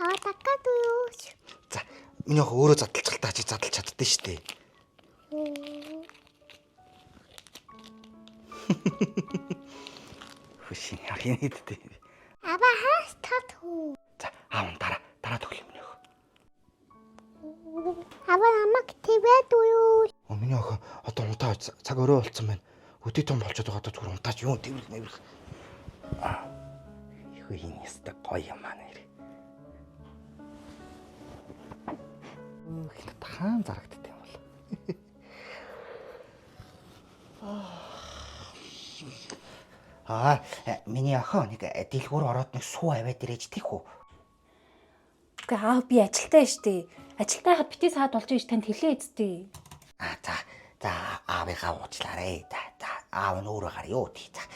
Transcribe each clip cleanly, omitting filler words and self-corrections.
Аваа дагаад уу. За миний охин өөрөө задлцгалтай чи задлж чаддсан шүү дээ. Хөшин яхин хэдтэй. Аваа хаас татуу. За аав дараа төглөө миний охин. Аваа намайг твэд уу. Миний охин одоо унтаа цаг өрөө болцсон байна. Өдөө том болчиход байгаа даа зүгээр унтаач юу тэрвэр нэврэх. Юу юм яста гоё юм аа нэр. Хинт хаан зарагддаг юм бол. Миний охин нэг дэлгүүр ороод нэг суу аваад ирээж тийх үү? Үгүй аав би ажилтаа штэ. Ажилтаа хаад битээ саад болж иж танд хэлээ эцтэй. За аавыгаа уучлаарай. За аав нь өөрөө гараа юу тий. За.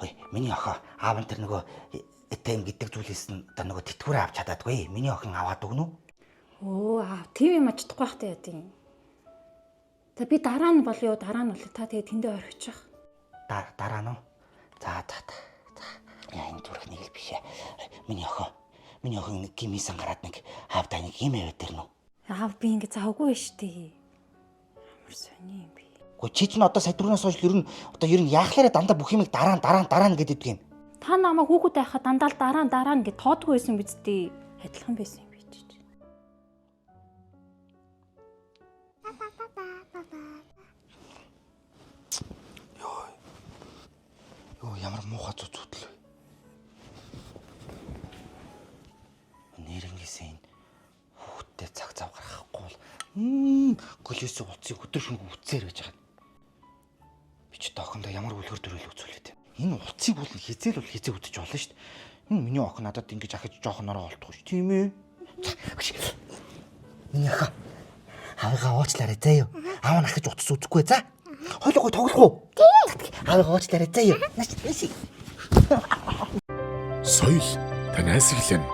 Ой, миний охин аав нь тэр нөгөө этэм гэдэг зүйлээс нь одоо нөгөө тэтгэврээ авч чадаадгүй. Миний охин аваад өгнө үү? Оо аав тийм юм ачдахгүй бахтай яа тийм. За би дараа нь болё дараа нь болё та тэгээ тэндээ орхичих. Дараа нь. За. Яа энэ зүрх нэг л биш ээ. Миний охин нэг гимисэн гараад нэг аавдаа нэг юм аваад ирнэ. Аав би ингэ завгүй штэ. Ямар сони юм бэ? Гэхдээ чи ч н одоо садврынаас хойш ер нь яахлаараа дандаа бүх юмыг дараа нь гэдэг юм. Та намайг хүүхэд байхад дандаа дараа ингэ тоодгүй байсан биз дээ. Адилхан байсан юм би ч. Йоо ямар муухай зүтлээ. Нэрнгэсэн хүүхдтэй цаг зав гаргахгүй бол гөлөөс уцыг өдөр шөнөгүй үцээр байж байгаа. Би ч охиндоо ямар үлгэр төрөл үзүүлээд байна. Энэ уцыг бол хизээл үдчих болно шүү дээ. Энэ миний охин надад ингэж ахиж жоохнороо олдохгүй шүү. Тийм ээ. Миний охин аваагаа уучлаарай заа юу. Аав нь ахиж утас үзэхгүй за. Хойлогой тоглох уу? Тийм. Аваагаа уучлаарай заа юу. Нааш. Соёл танаас эхлэн